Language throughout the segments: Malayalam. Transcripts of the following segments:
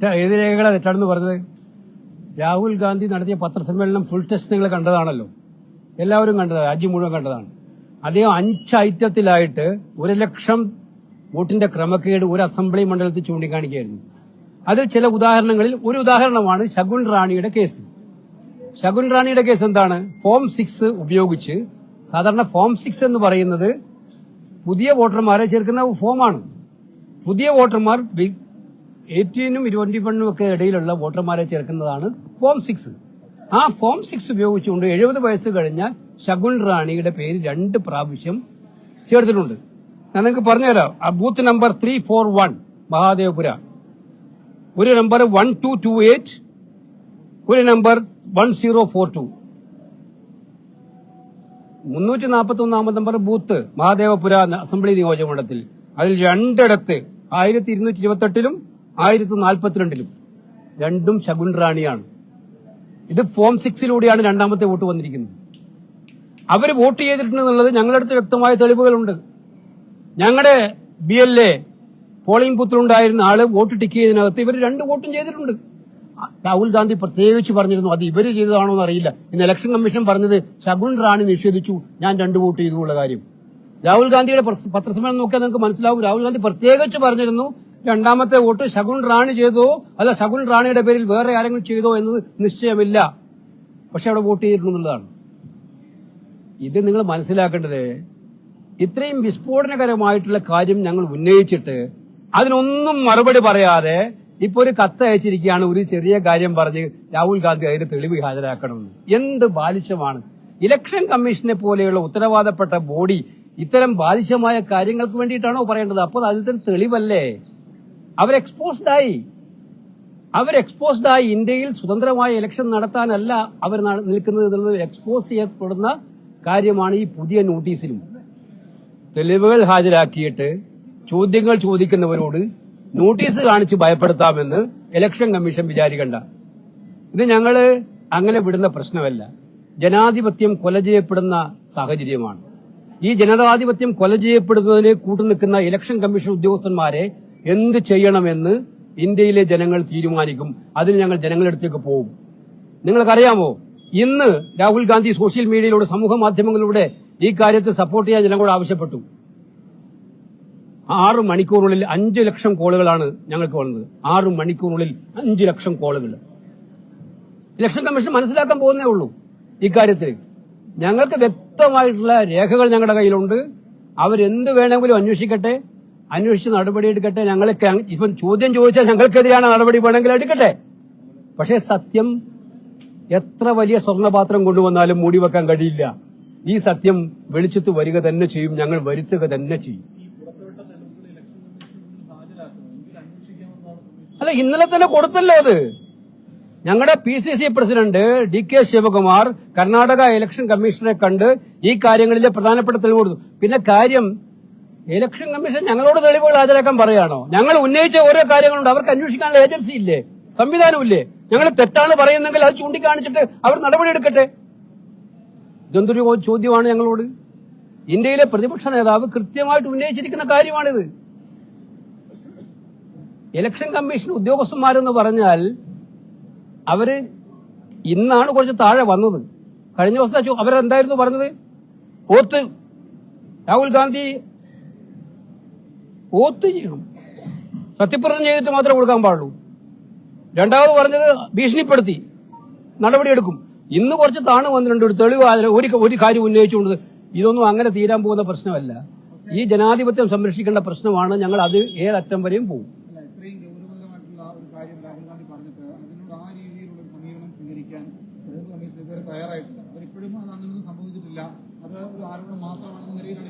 ഏത് രേഖകളാണ് തെറ്റാണെന്ന് പറഞ്ഞത്? രാഹുൽ ഗാന്ധി നടത്തിയ പത്രസമ്മേളനം ഫുൾ ടെസ്റ്റ് നിങ്ങൾ കണ്ടതാണല്ലോ, എല്ലാവരും കണ്ടതാണ്, രാജ്യം മുഴുവൻ കണ്ടതാണ്. അദ്ദേഹം 5 ഐറ്റത്തിലായിട്ട് 1 ലക്ഷം വോട്ടിന്റെ ക്രമക്കേട് ഒരു അസംബ്ലി മണ്ഡലത്തിൽ ചൂണ്ടിക്കാണിക്കുകയായിരുന്നു. അതിൽ ചില ഉദാഹരണങ്ങളിൽ ഒരു ഉദാഹരണമാണ് ശകുൻ റാണിയുടെ കേസ്. ശകുൻ റാണിയുടെ കേസ് എന്താണ്? ഫോം 6 ഉപയോഗിച്ച്, സാധാരണ ഫോം 6 എന്ന് പറയുന്നത് പുതിയ വോട്ടർമാരെ ചേർക്കുന്ന ഫോമാണ്. പുതിയ വോട്ടർമാർ 18-നും 21-നും ഒക്കെ ഇടയിലുള്ള വോട്ടർമാരെ ചേർക്കുന്നതാണ് ഫോം 6. ആ ഫോം 6 ഉപയോഗിച്ചുകൊണ്ട് 70 വയസ്സ് കഴിഞ്ഞ ശകുൻ റാണിയുടെ പേര് 2 പ്രാവശ്യം ചേർത്തിട്ടുണ്ട്. ഞാൻ നിങ്ങൾക്ക് പറഞ്ഞുതരാം. ആ ബൂത്ത് നമ്പർ 341 മഹാദേവപുര, ഒരു നമ്പർ 1228, ഒരു number 1042. 341 number booth Mahadevapura assembly നിയോജകമണ്ഡലത്തിൽ. അതിൽ 2 ഇടത്ത് 1228-ലും 1042-ലും 2ഉം ശകുൻ റാണിയാണ്. ഇത് ഫോം 6-ലൂടെയാണ് രണ്ടാമത്തെ വോട്ട് വന്നിരിക്കുന്നത്. അവർ വോട്ട് ചെയ്തിട്ടുണ്ടെന്നുള്ളത് ഞങ്ങളടുത്ത് വ്യക്തമായ തെളിവുകളുണ്ട്. ഞങ്ങളുടെ BLA പോളിംഗ് ബൂത്തിലുണ്ടായിരുന്ന ആള് വോട്ട് ടിക്ക് ചെയ്തതിനകത്ത് ഇവർ 2 വോട്ടും ചെയ്തിട്ടുണ്ട്. രാഹുൽ ഗാന്ധി പ്രത്യേകിച്ച് പറഞ്ഞിരുന്നു അത് ഇവര് ചെയ്തതാണോ എന്നറിയില്ല. ഇന്ന് ഇലക്ഷൻ കമ്മീഷൻ പറഞ്ഞത് ശകുൻ റാണി നിഷേധിച്ചു, ഞാൻ 2 വോട്ട് ചെയ്തു എന്നുള്ള കാര്യം. രാഹുൽ ഗാന്ധിയുടെ പത്രസമ്മേളനം നോക്കിയാൽ നിങ്ങൾക്ക് മനസ്സിലാവും. രാഹുൽ ഗാന്ധി പ്രത്യേകിച്ച് പറഞ്ഞിരുന്നു രണ്ടാമത്തെ വോട്ട് ശകുൻ റാണി ചെയ്തോ അല്ല ശകുൻ റാണിയുടെ പേരിൽ വേറെ ആരെങ്കിലും ചെയ്തോ എന്നത് നിശ്ചയമില്ല, പക്ഷെ അവിടെ വോട്ട് ചെയ്തിട്ടുണ്ടെന്നുള്ളതാണ്. ഇത് നിങ്ങൾ മനസ്സിലാക്കേണ്ടത്, ഇത്രയും വിസ്ഫോടനകരമായിട്ടുള്ള കാര്യം ഞങ്ങൾ ഉന്നയിച്ചിട്ട് അതിനൊന്നും മറുപടി പറയാതെ ഇപ്പൊ ഒരു കത്ത് അയച്ചിരിക്കുകയാണ്. ഒരു ചെറിയ കാര്യം പറഞ്ഞ് രാഹുൽ ഗാന്ധി അതിന് തെളിവ് ഹാജരാക്കണമെന്ന്. എന്ത് ബാലിശമാണ്! ഇലക്ഷൻ കമ്മീഷനെ പോലെയുള്ള ഉത്തരവാദപ്പെട്ട ബോഡി ഇത്തരം ബാലിശമായ കാര്യങ്ങൾക്ക് വേണ്ടിയിട്ടാണോ പറയേണ്ടത്? അപ്പോൾ അതിൽ തന്നെ തെളിവല്ലേ? അവരെക്സ്പോസ്ഡായി ഇന്ത്യയിൽ സ്വതന്ത്രമായ ഇലക്ഷൻ നടത്താനല്ല അവർ നിൽക്കുന്നത് എന്നുള്ളത് എക്സ്പോസ് ചെയ്യപ്പെടുന്ന കാര്യമാണ് ഈ പുതിയ നോട്ടീസിലും. തെളിവുകൾ ഹാജരാക്കിയിട്ട് ചോദ്യങ്ങൾ ചോദിക്കുന്നവരോട് നോട്ടീസ് കാണിച്ച് ഭയപ്പെടുത്താമെന്ന് ഇലക്ഷൻ കമ്മീഷൻ വിചാരിക്കണ്ട. ഇത് ഞങ്ങള് അങ്ങനെ വിടുന്ന പ്രശ്നമല്ല. ജനാധിപത്യം കൊല ചെയ്യപ്പെടുന്ന സാഹചര്യമാണ്. ഈ ജനാധിപത്യം കൊല ചെയ്യപ്പെടുന്നതിന് കൂട്ടുനിൽക്കുന്ന ഇലക്ഷൻ കമ്മീഷൻ ഉദ്യോഗസ്ഥന്മാരെ എന്ത് ചെയ്യണമെന്ന് ഇന്ത്യയിലെ ജനങ്ങൾ തീരുമാനിക്കും. അതിന് ഞങ്ങൾ ജനങ്ങളുടെ അടുത്തേക്ക് പോകും. നിങ്ങൾക്കറിയാമോ, ഇന്ന് രാഹുൽ ഗാന്ധി സോഷ്യൽ മീഡിയയിലൂടെ സമൂഹ മാധ്യമങ്ങളിലൂടെ ഈ കാര്യത്തെ സപ്പോർട്ട് ചെയ്യാൻ ജനങ്ങളോട് ആവശ്യപ്പെട്ടു. 6 മണിക്കൂറിനുള്ളിൽ 5 ലക്ഷം കോളുകളാണ് ഞങ്ങൾക്ക് വന്നത്. 6 മണിക്കൂറിനുള്ളിൽ 5 ലക്ഷം കോളുകൾ. ഇലക്ഷൻ കമ്മീഷൻ മനസ്സിലാക്കാൻ പോകുന്നേ ഉള്ളൂ. ഇക്കാര്യത്തിൽ ഞങ്ങൾക്ക് വ്യക്തമായിട്ടുള്ള രേഖകൾ ഞങ്ങളുടെ കയ്യിലുണ്ട്. അവരെന്ത് വേണമെങ്കിലും അന്വേഷിക്കട്ടെ, അന്വേഷിച്ച് നടപടിയെടുക്കട്ടെ. ഞങ്ങൾക്ക് ഇപ്പം ചോദ്യം ചോദിച്ചാൽ ഞങ്ങൾക്കെതിരാണ് നടപടി വേണമെങ്കിൽ എടുക്കട്ടെ. പക്ഷേ സത്യം എത്ര വലിയ സ്വർണ്ണപാത്രം കൊണ്ടുവന്നാലും മൂടിവെക്കാൻ കഴിയില്ല. ഈ സത്യം വെളിച്ചത്ത് വരിക തന്നെ ചെയ്യും, ഞങ്ങൾ വരുത്തുക തന്നെ ചെയ്യും. അല്ല, ഇന്നലെ തന്നെ കൊടുത്തല്ലോ അത്. ഞങ്ങളുടെ PCC president DK Shivakumar Karnataka election കമ്മീഷനെ കണ്ട് ഈ കാര്യങ്ങളിലെ പ്രധാനപ്പെട്ട തെളിവ് കൊടുത്തു. പിന്നെ കാര്യം, ഇലക്ഷൻ കമ്മീഷൻ ഞങ്ങളോട് തെളിവുകൾ ഹാജരാക്കാൻ പറയാണോ? ഞങ്ങൾ ഉന്നയിച്ച ഓരോ കാര്യങ്ങളുണ്ട്. അവർക്ക് അന്വേഷിക്കാനുള്ള ഏജൻസി ഇല്ലേ, സംവിധാനമില്ലേ? ഞങ്ങൾ തെറ്റാണ് പറയുന്നെങ്കിൽ അത് ചൂണ്ടിക്കാണിച്ചിട്ട് അവർ നടപടിയെടുക്കട്ടെ. ഇതെന്തൊരു ചോദ്യമാണ് ഞങ്ങളോട്? ഇന്ത്യയിലെ പ്രതിപക്ഷ നേതാവ് കൃത്യമായിട്ട് ഉന്നയിച്ചിരിക്കുന്ന കാര്യമാണിത്. ഇലക്ഷൻ കമ്മീഷൻ ഉദ്യോഗസ്ഥന്മാരെന്ന് പറഞ്ഞാൽ അവര് ഇന്നാണ് കുറച്ച് താഴെ വന്നത്. കഴിഞ്ഞ ദിവസം അവരെന്തായിരുന്നു പറഞ്ഞത്? രാഹുൽ ഗാന്ധി ഓത്ത് ചെയ്യണം, സത്യപ്രതിജ്ഞ ചെയ്തിട്ട് മാത്രമേ കൊടുക്കാൻ പാടുള്ളൂ. രണ്ടാമത് പറഞ്ഞത് ഭീഷണിപ്പെടുത്തി നടപടിയെടുക്കും. ഇന്ന് കുറച്ച് താണു വന്നിട്ടുണ്ട്. ഒരു തെളിവ് ഒരു കാര്യം ഉന്നയിച്ചുകൊണ്ട് ഇതൊന്നും അങ്ങനെ തീരാൻ പോകുന്ന പ്രശ്നമല്ല. ഈ ജനാധിപത്യം സംരക്ഷിക്കേണ്ട പ്രശ്നമാണ്. ഞങ്ങൾ അത് ഏതറ്റം വരെയും പോകും.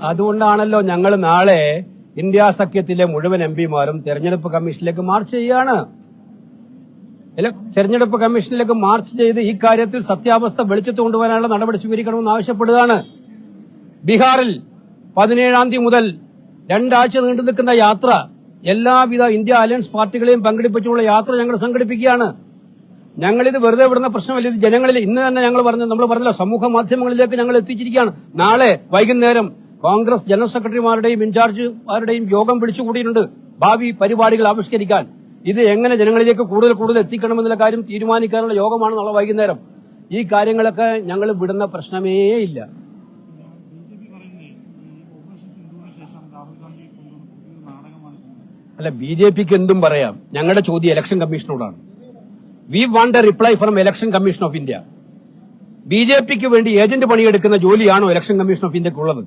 അതുകൊണ്ടാണല്ലോ ഞങ്ങൾ നാളെ ഇന്ത്യ സഖ്യത്തിലെ മുഴുവൻ MPമാരും തെരഞ്ഞെടുപ്പ് കമ്മീഷനിലേക്ക് മാർച്ച് ചെയ്യുകയാണ്. തെരഞ്ഞെടുപ്പ് കമ്മീഷനിലേക്ക് മാർച്ച് ചെയ്ത് ഈ കാര്യത്തിൽ സത്യാവസ്ഥ വെളിച്ചത്ത് കൊണ്ടുവരാനുള്ള നടപടി സ്വീകരിക്കണമെന്ന് ആവശ്യപ്പെടുകയാണ്. ബീഹാറിൽ 17-ാം തീയതി മുതൽ 2 ആഴ്ച നീണ്ടു നിൽക്കുന്ന യാത്ര, എല്ലാവിധ ഇന്ത്യ അലയൻസ് പാർട്ടികളെയും പങ്കെടുപ്പിച്ചുള്ള യാത്ര ഞങ്ങൾ സംഘടിപ്പിക്കുകയാണ്. ഞങ്ങളിത് വെറുതെ വിടുന്ന പ്രശ്നമല്ല. ഇത് ജനങ്ങളിൽ നമ്മൾ പറഞ്ഞല്ലോ, സമൂഹ മാധ്യമങ്ങളിലേക്ക് ഞങ്ങൾ എത്തിച്ചിരിക്കുകയാണ്. നാളെ വൈകുന്നേരം കോൺഗ്രസ് ജനറൽ സെക്രട്ടറിമാരുടെയും ഇൻചാർജുമാരുടെയും യോഗം വിളിച്ചുകൂടിയിട്ടുണ്ട് ഭാവി പരിപാടികൾ ആവിഷ്കരിക്കാൻ. ഇത് എങ്ങനെ ജനങ്ങളിലേക്ക് കൂടുതൽ എത്തിക്കണമെന്നുള്ള കാര്യം തീരുമാനിക്കാനുള്ള യോഗമാണ് നാളെ വൈകുന്നേരം. ഈ കാര്യങ്ങളൊക്കെ ഞങ്ങൾ വിടുന്ന പ്രശ്നമേ ഇല്ല. അല്ല, BJPക്ക് എന്തും പറയാം. ഞങ്ങളുടെ ചോദ്യം ഇലക്ഷൻ കമ്മീഷനോടാണ്. We want a reply from election commission of India. BJPക്ക് വേണ്ടി ഏജന്റ് പണിയെടുക്കുന്ന ജോലിയാണോ ഇലക്ഷൻ കമ്മീഷൻ ഓഫ് ഇന്ത്യക്ക് ഉള്ളത്?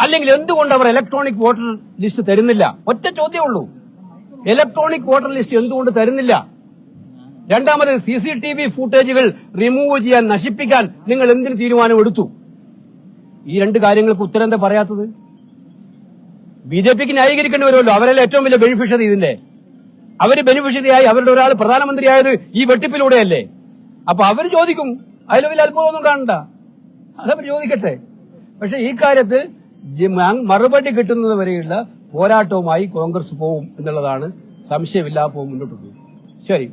അല്ലെങ്കിൽ എന്തുകൊണ്ട് അവർ ഇലക്ട്രോണിക് വോട്ടർ ലിസ്റ്റ് തരുന്നില്ല? ഒറ്റ ചോദ്യമേ ഉള്ളൂ. ഇലക്ട്രോണിക് വോട്ടർ ലിസ്റ്റ് എന്തുകൊണ്ട് തരുന്നില്ല? രണ്ടാമത് CCTV ഫുട്ടേജുകൾ റിമൂവ് ചെയ്യാൻ, നശിപ്പിക്കാൻ നിങ്ങൾ എന്തിന് തീരുമാനം എടുത്തു? ഈ രണ്ട് കാര്യങ്ങൾക്ക് ഉത്തരം എന്താ പറയാത്തത്? BJPക്ക് ന്യായീകരിക്കേണ്ടി വരുമല്ലോ. അവരല്ലേ ഏറ്റവും വലിയ ബെനിഫിഷ്യറി ഇതിന്റെ. അവര് ബെനിഫിഷ്യറിയായി അവരുടെ ഒരാൾ പ്രധാനമന്ത്രിയായത് ഈ വെട്ടിപ്പിലൂടെയല്ലേ. അപ്പൊ അവർ ചോദിക്കും. അതിൽ വലിയ അത്ഭുതമൊന്നും കാണണ്ട, അതവർ ചോദിക്കട്ടെ. പക്ഷെ ഈ കാര്യത്തിൽ മറുപടി കിട്ടുന്നത് വരെയുള്ള പോരാട്ടവുമായി കോൺഗ്രസ് പോവും എന്നുള്ളതാണ്. സംശയമില്ലാതെ മുന്നോട്ട് പോകും. ശരി.